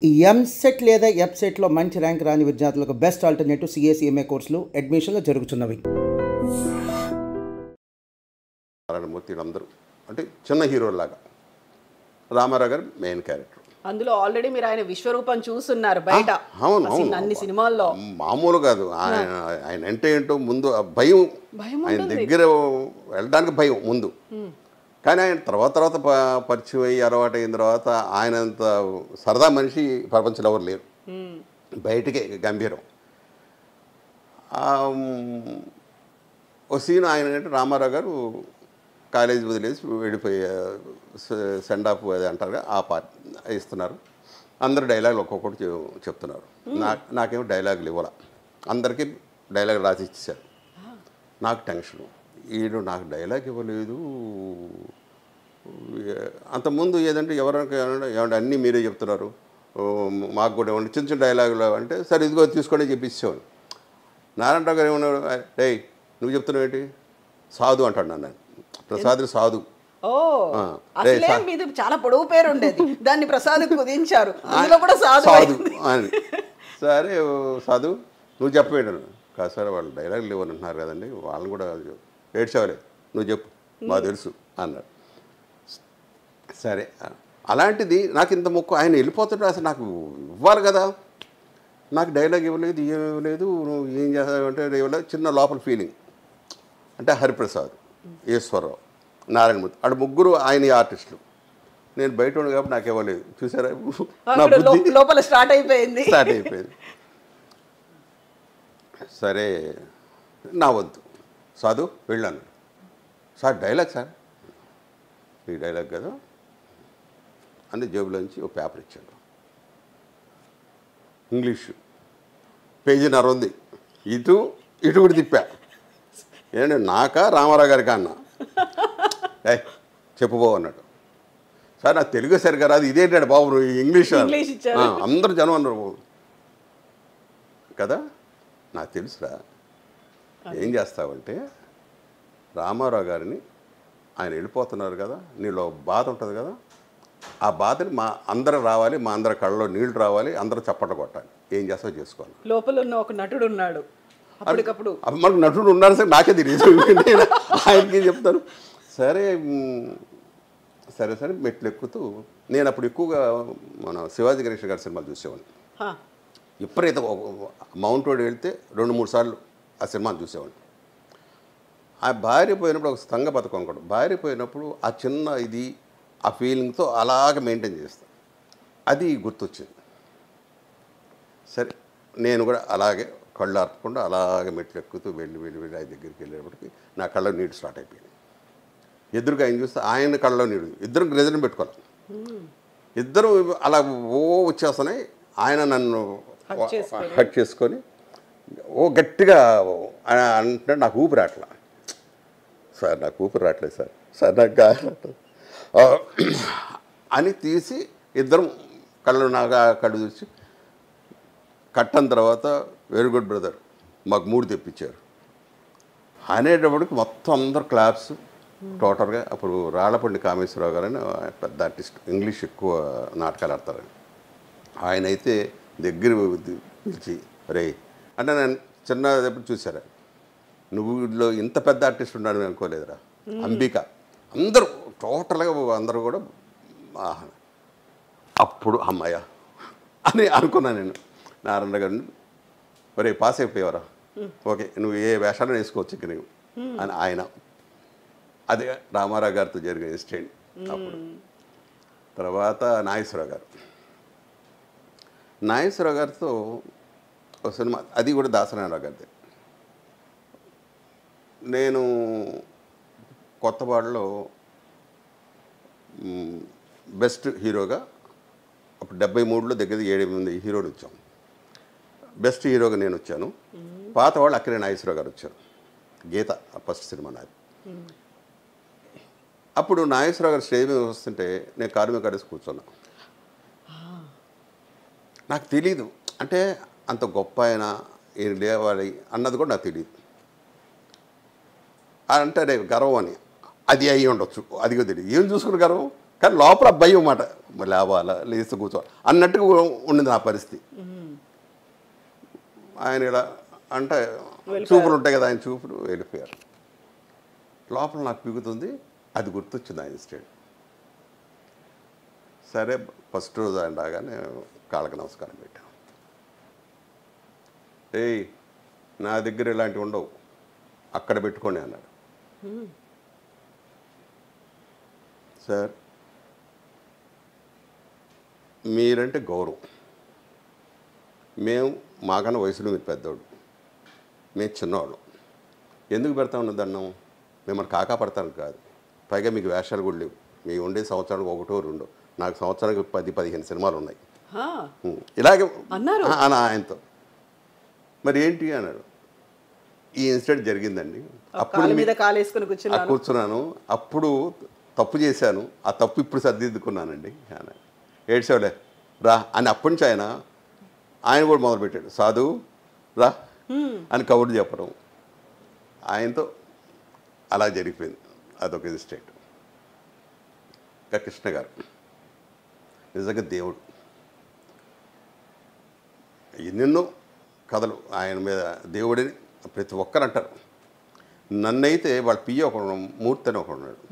ఈ ఎంసెట్ లేదా ఎఫ్సెట్లో మంచి ర్యాంక్ రాని విద్యార్థులకు బెస్ట్ ఆల్టర్నేటివ్ సిఏ కోర్సులు అడ్మిషన్లు జరుగుతున్నవి. నారాయణమూర్తి అందరూ అంటే చిన్న హీరోలాగా రామారావు గారు మెయిన్ క్యారెక్టర్. అందులో ఆల్రెడీ మీరు ఆయన విశ్వరూపం చూస్తున్నారు బయట. అవును అన్ని సినిమాల్లో మామూలు కాదు. ఆయన అంటే ఏంటో ముందు భయం, ఆయన దగ్గర వెళ్ళడానికి భయం ముందు. కానీ ఆయన తర్వాత పరిచయం అయ్యి అలవాటు అయిన తర్వాత ఆయనంత సరదా మనిషి ప్రపంచంలో ఎవరు లేరు. బయటికే గంభీరం. ఒక సీన్ ఆయన అంటే రామారావు గారు కాలేజీ వదిలేసి వెళ్ళిపోయి సెండ్ ఆఫ్ అది అంటారుగా ఆ పార్ట్ ఇస్తున్నారు. అందరు డైలాగులు ఒక్కొక్కటి చెప్తున్నారు. నాకేమో డైలాగులు ఇవ్వాల. అందరికీ డైలాగ్ రాసి ఇచ్చేసారు. నాకు టెన్షను, ఈడు నాకు డైలాగ్ ఇవ్వలేదు. అంతకుముందు ఏదంటే ఎవరైనా ఏమంటే అన్నీ మీరే చెప్తున్నారు, మాకు కూడా ఏమంటే చిన్న చిన్న డైలాగులు అంటే సరే ఇదిగో తీసుకొని చెప్పిచ్చేవాడు. నారాయణరావు గారు ఏమన్నాడు, డే నువ్వు చెప్తున్నావు ఏంటి, సాధు అంటాడు నన్ను. ప్రసాద్ సాధు. చాలా పొడవు పేరు ఉండేది, దాన్ని ప్రసాద్ కుదించారు సాధు అని. సరే సాధు నువ్వు చెప్పేయడం కాదు సార్, వాళ్ళు డైలాగులు లేవని అంటున్నారు కదండి, వాళ్ళని కూడా ఏడ్చేవాలే, నువ్వు చెప్పు మాకు తెలుసు అన్నాడు. సరే అలాంటిది నాకు ఇంత మొక్కు ఆయన వెళ్ళిపోతుంటే అసలు నాకు ఇవ్వాలి కదా, నాకు డైలాగ్ ఇవ్వలేదు, ఇవ్వలేదు, నువ్వు ఏం చేస్తావంటే ఇవ్వలేదు. చిన్న లోపల ఫీలింగ్. అంటే హరిప్రసాద్, ఈశ్వరరావు, నారాయణమూర్తి అటు ముగ్గురు ఆయన ఆర్టిస్టులు. నేను బయట ఉండి కాబట్టి నాకు ఇవ్వలేదు. చూసారా నా బుద్ధి లోపల స్టార్ట్ అయిపోయింది. సరే నా వద్దు సాధు వెళ్ళాను. సార్ డైలాగ్ సార్, ఈ డైలాగ్ కదా అని జేబులోంచి ఒక పేపర్ ఇచ్చాడు. ఇంగ్లీషు పేజీన్నర ఉంది. ఇటు కూడా తిప్పా. ఏంటంటే నాకా రామారావు గారికి అన్నా, చెప్పుబో అన్నాడు. సార్ నాకు తెలుగు సరిగా రాదు, ఇదేంటాడు బాబు ఇంగ్లీష్ అందరూ జనం అన్నారు కదా. నాకు తెలుసురా, ఏం చేస్తావంటే రామారావు గారిని ఆయన వెళ్ళిపోతున్నారు కదా, నీలో బాధ ఉంటుంది కదా, ఆ బాధని మా అందరూ రావాలి, మా అందరి కళ్ళలో నీళ్లు రావాలి, అందరూ చప్పట్లు కొట్టాలి, ఏం చేస్తావో చేసుకోవాలి. లోపల ఉన్న ఒక నటుడు ఉన్నాడు, అప్పటికప్పుడు మనకు నటుడు ఉన్నారు సార్, నాకే తెలియదు, ఆయనకి చెప్తాను. సరే సరే సరే మెట్లు ఎక్కుతూ నేను అప్పుడు ఎక్కువగా మన శివాజీ గణేష్ గారి సినిమాలు చూసేవాడిని. ఎప్పుడైతే మౌంట్ రోడ్ వెళ్తే 2-3 సార్లు ఆ సినిమాలు చూసేవాడిని. ఆ భార్య పోయినప్పుడు ఒక సంఘ పథకం అనుకోండి, భార్య పోయినప్పుడు ఆ చిన్న ఇది ఆ ఫీలింగ్తో అలాగే మెయింటైన్ చేస్తాను. అది గుర్తొచ్చింది. సరే నేను కూడా అలాగే కళ్ళు ఆర్పకుండా అలాగే మెట్లు ఎక్కుతూ వెళ్ళి ఆయన దగ్గరికి వెళ్ళేటప్పటికి నా కళ్ళలో నీళ్ళు స్టార్ట్ అయిపోయింది. ఎదురుగా ఆయన చూస్తే ఆయన కళ్ళలో నీళ్ళు, ఇద్దరు రెజన్ పెట్టుకోవాలి, ఇద్దరు అలా వచ్చేస్తున్నాయి. ఆయన నన్ను హట్ చేసుకొని గట్టిగా అంటే నాకు ఊపిరి రావట్లా. సార్ నాకు ఊపిరి రావట్లేదు సార్, సార్ నాకు అని తీసి ఇద్దరం కళ్ళు చూసి కట్టని తర్వాత వెరీ గుడ్ బ్రదర్ మాకు 3 తెప్పించారు అనేటప్పటికి మొత్తం అందరు క్లాప్స్ టోటల్గా. అప్పుడు రాళ్ళపల్లి కామేశ్వరరావు గారు అని పెద్ద ఆర్టిస్ట్, ఇంగ్లీష్ ఎక్కువ నాటకాలు ఆడతారని, ఆయన అయితే దగ్గర పిలిచి రే అంటే నేను చిన్నప్పుడు చూసారా, నువ్వులో ఇంత పెద్ద ఆర్టిస్ట్ ఉన్నాను అనుకోలేదురా అంబిక, అందరూ టోటల్గా అందరూ కూడా అప్పుడు అమ్మాయ అని అనుకున్నాను నేను. నారాయణ గారిని ఒరే పాస్ అయిపోయేవారా, ఓకే నువ్వు ఏ వేషాలు వేసుకోవచ్చు ఇక నువ్వు అని ఆయన. అదే రామారావు గారితో జరిగిన ఇన్సిడెంట్. అప్పుడు తర్వాత నాగేశ్వరరావు గారితో ఒక సినిమా, అది కూడా దాసనారాయణ గారిది. నేను కొత్తవాడలో బెస్ట్ హీరోగా అప్పుడు 73లో దగ్గర 7-8 హీరోలు వచ్చాం. బెస్ట్ హీరోగా నేను వచ్చాను. పాత వాళ్ళు అక్కడే నాగేశ్వరరావు గారు వచ్చారు. గీత ఫస్ట్ సినిమా నాది. అప్పుడు నాగేశ్వరరావు గారు స్టేజ్ మీద వస్తుంటే నేను కారు మీద కడేసి కూర్చున్నా. నాకు తెలీదు అంటే అంత గొప్ప ఆయన ఈయన లేవాలి అన్నది కూడా నాకు తెలియదు. అంటే గర్వం అని అది అయ్యి ఉండొచ్చు, అది కూడా తెలియదు. ఏం చూసుకుని గర్వం, కానీ లోపల భయం అన్నమాట, లేవాలా లేచి కూర్చోవాలి అన్నట్టుగా ఉండింది నా పరిస్థితి. ఆయన ఇలా అంటే చూపులు ఉంటాయి కదా, ఆయన చూపులు వెళ్ళిపోయారు. లోపల నాకు పిగుతుంది, అది గుర్తొచ్చింది ఆయన ఇన్స్టెంట్. సరే ఫస్ట్ రోజు ఆయన రాగానే కాళ్ళకి నమస్కారం పెట్టాం. ఏయ్ నా దగ్గర ఇలాంటివి ఉండవు, అక్కడ పెట్టుకోండి అన్నాడు. సార్ మీరంటే గౌరవం, మేము మాకన్నా వయసులో మీరు పెద్దవాడు, మేము చిన్నవాళ్ళం, ఎందుకు పెడతా ఉన్న దండం? మిమ్మల్ని కాకా పడతాను కాదు, పైగా మీకు వేషాలు కూడా లేవు, మీ ఉండే సంవత్సరానికి ఒకటో రెండో, నాకు సంవత్సరానికి 10-15 సినిమాలు ఉన్నాయి. ఇలాగే ఆయనతో మరి ఏంటి అన్నాడు. ఈ ఇన్సిడెంట్ జరిగిందండి, అప్పుడు కూర్చున్నాను, అప్పుడు తప్పు చేశాను, ఆ తప్పు ఇప్పుడు సర్దిద్దుకున్నానండి. ఏడ్చేవాళ్ళే రా అని అప్పటి నుంచి ఆయన కూడా మొదలుపెట్టాడు, సాధు రా అని కబుర్లు చెప్పడం. ఆయనతో అలా జరిగిపోయింది, అదొక ఇన్సిడెంట్. ఇంకా కృష్ణ గారు నిజంగా దేవుడు. ఎన్నెన్నో కథలు ఆయన మీద దేవుడిని ప్రతి ఒక్కరు అంటారు. నన్నైతే వాళ్ళ పియ్య ఒకడు, మూర్తి అని ఒకడు ఉన్నాడు.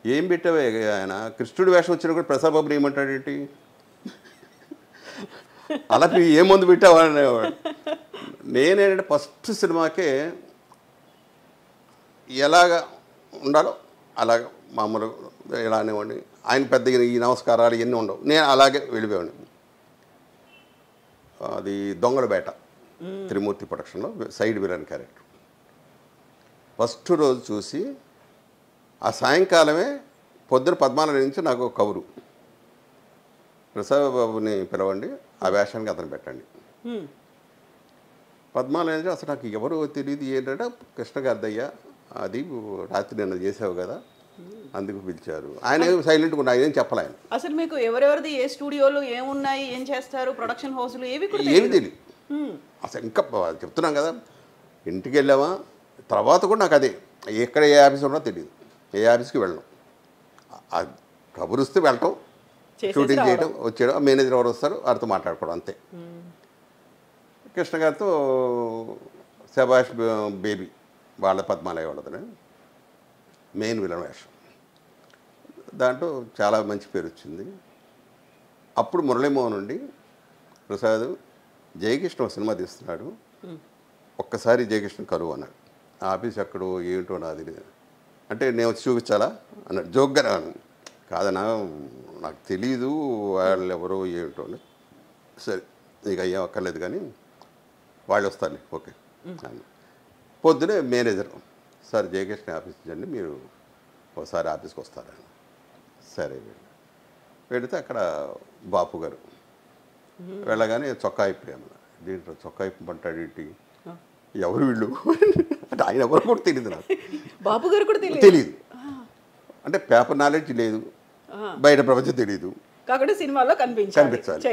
ఏం పెట్టావే ఆయన కృష్ణుడి వేషం వచ్చినా కూడా ప్రసాద్ బాబుని ఏమంటాడేంటి, అలా ఏ మందు పెట్టావా అనేవాడు. నేనేంటంటే ఫస్ట్ సినిమాకే ఎలాగ ఉండాలో అలాగ మామూలు ఎలా అనేవాడిని. ఆయన పెద్ద ఈ నమస్కారాలు ఇవన్నీ ఉండవు, నేను అలాగే వెళ్ళిపోయాడిని. అది దొంగల బేట త్రిమూర్తి ప్రొడక్షన్లో సైడ్ విలన్ క్యారెక్టర్. ఫస్ట్ రోజు చూసి ఆ సాయంకాలమే పొద్దున 14 నుంచి నాకు కబురు, ప్రసాద్ బాబుని పిలవండి, ఆ వేషానికి అతను పెట్టండి. 14 నుంచి అసలు నాకు ఎవరు తెలియదు. ఏంటంటే కృష్ణ గారిదయ్యా, అది రాత్రి నిన్న చేసావు కదా అందుకు పిలిచారు. ఆయన సైలెంట్గా ఉన్నా, ఏం చెప్పలే ఆయన. అసలు మీకు ఎవరెవరిది ఏ స్టూడియోలు ఏమున్నాయి, ఏం చేస్తారు, ప్రొడక్షన్ హౌస్లు ఏమి తెలియదు అసలు. ఇంకా చెప్తున్నాం కదా, ఇంటికి వెళ్ళామా తర్వాత కూడా నాకు అదే, ఎక్కడ ఏ ఆఫీస్ ఉన్నా తెలియదు, ఏ ఆఫీస్కి వెళ్ళడం, కబురుస్తే వెళ్ళటం, షూటింగ్ చేయడం, వచ్చేయడం, మేనేజర్ ఎవరు వస్తారు వారితో మాట్లాడుకోవడం అంతే. కృష్ణ గారితో శభాష్ బేబీ వాళ్ళ పద్మాలయ వాళ్ళదని మెయిన్ విలన్ వేషం, దాంట్లో చాలా మంచి పేరు వచ్చింది. అప్పుడు మురళీమోహన్ నుండి ప్రసాద్ జయకృష్ణ సినిమా తీస్తున్నాడు, ఒక్కసారి జయకృష్ణ కరువు అన్నాడు. ఆఫీస్ ఎక్కడో ఏంటో నాది అంటే నేను వచ్చి చూపించాలా అన్నాడు జోక్గా. కాదన్నా నాకు తెలీదు వాళ్ళు ఎవరో ఏంటో అని. సరే నీకు అయ్యా అక్కర్లేదు కానీ వాళ్ళు వస్తారులే ఓకే. పొద్దునే మేనేజర్, సార్ జయకృష్ణ ఆఫీస్ అండి, మీరు ఒకసారి ఆఫీస్కి వస్తారని. సరే పెడితే అక్కడ బాపు గారు వెళ్ళగానే చొక్కా ఇప్పాము. దీంట్లో చొక్కా ఇప్పమంటాడు ఏంటి, ఎవరు వీళ్ళు అంటే ఆయన ఎవరు కూడా తెలియదు, నాకు బాపు గారు కూడా తెలియదు. అంటే పేపర్ నాలెడ్జ్ లేదు, బయట ప్రపంచం తెలియదు, కాకుండా సినిమాలో కనిపించాలి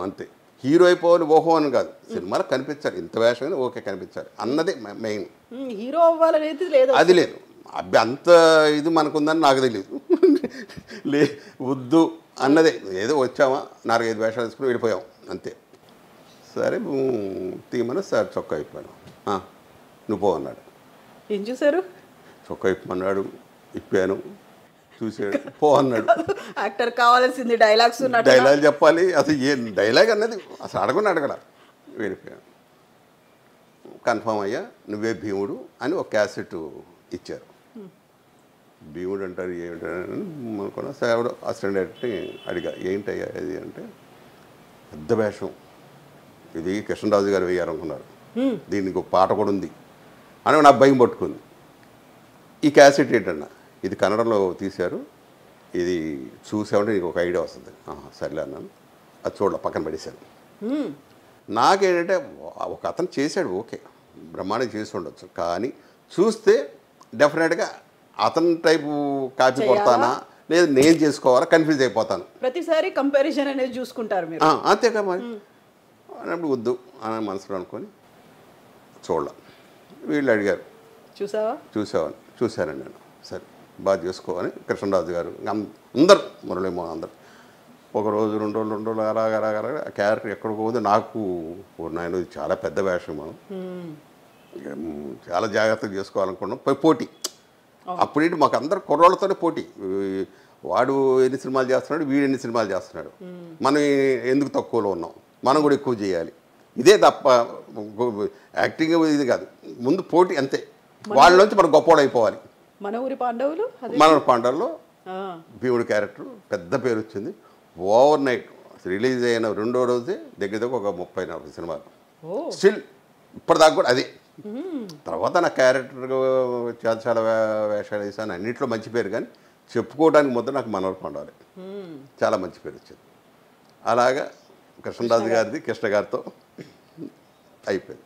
అంతే. హీరో అయిపోవాలి ఓహో అని కాదు, సినిమాలో కనిపించాలి, ఇంత వేషమైనా ఓకే కనిపించాలి అన్నదే మెయిన్. హీరో అవ్వాలనేది లేదు, అది లేదు. అబ్బి అంత ఇది మనకుందని నాకు తెలియదు, వద్దు అన్నదే. ఏదో వచ్చామా 4-5 వేషాలు తీసుకుని వెళ్ళిపోయాం అంతే. సరే తీయమని సార్ చొక్కా ఇప్పాను, నువ్వు పో అన్నాడు. ఏం చూసారు, చొక్కా ఇప్పమన్నాడు, ఇప్పాను, చూసాడు, పో అన్నాడు. యాక్టర్ కావాల్సింది డైలాగ్ చెప్పాలి, అసలు ఏ డైలాగ్ అన్నది అసలు అడగడ వెళ్ళిపోయాను. కన్ఫామ్ అయ్యా నువ్వే భీముడు అని ఒక క్యాసెట్ ఇచ్చారు. భీముడు అంటారు ఏమిటని అనుకున్నా. సేవడు అసిస్టెంట్ డైరెక్టర్ని అడిగా, ఏంటయ్యా ఇది అంటే, పెద్ద వేషం ఇది కృష్ణరాజు గారు వేయాలనుకున్నారు, దీనికి ఒక పాట కూడా ఉంది అని నాకు భయం పట్టుకుంది. ఈ క్యాసెట్ ఏంటన్నా, ఇది కన్నడంలో తీశారు, ఇది చూసామంటే నీకు ఒక ఐడియా వస్తుంది. సర్లే అన్నాను, అది చూడాలి పక్కన పడేశాను. నాకేంటంటే ఒక అతను చేశాడు ఓకే, బ్రహ్మాండం చేసి ఉండొచ్చు, కానీ చూస్తే డెఫినెట్గా అతని టైపు కాపీ కొడతానా లేదు నేను చేసుకోవాలా కన్ఫ్యూజ్ అయిపోతాను. ప్రతిసారి కంపారిజన్ అనేది చూసుకుంటారు మీరు, అంతేగా మరి అన్నప్పుడు వద్దు అని మనసులో అనుకొని చూడాల. వీళ్ళు అడిగారు చూసావా చూసానండి నేను. సరే బాగా చేసుకోవాలి కృష్ణరాజు గారు అందరు మురళీమోహన్ అందరు ఒక రోజు 2 రోజులు అలాగ క్యారెక్టర్ ఎక్కడికి పోతే నాకు నాయన ఇది చాలా పెద్ద వేషం మనం చాలా జాగ్రత్తగా చేసుకోవాలనుకున్నాం పోటీ అప్పుడేంటి మాకు అందరు కుర్రోళ్ళతోనే పోటీ వాడు ఎన్ని సినిమాలు చేస్తున్నాడు వీడు ఎన్ని సినిమాలు చేస్తున్నాడు మనం ఎందుకు తక్కువలో ఉన్నాం మనం కూడా ఎక్కువ చేయాలి ఇదే తప్ప యాక్టింగ్ ఇది కాదు ముందు పోటీ అంతే వాళ్ళలోంచి మనం గొప్పవాడు అయిపోవాలి మన ఊరి పాండవులు పాండవుల్లో భీముడి క్యారెక్టర్ పెద్ద పేరు వచ్చింది ఓవర్ నైట్ రిలీజ్ అయిన 2వ రోజే దగ్గర ఒక 30-40 సినిమాలు స్టిల్ ఇప్పటిదాకా కూడా అదే తర్వాత నా క్యారెక్టర్ చాలా చాలా వేషాలు వేసాను అన్నింటిలో మంచి పేరు కానీ చెప్పుకోవడానికి ముద్ద నాకు మనోహర్ పాండవలే చాలా మంచి పేరు వచ్చింది అలాగా కృష్ణరాజు గారిది కృష్ణ గారితో అయిపోయింది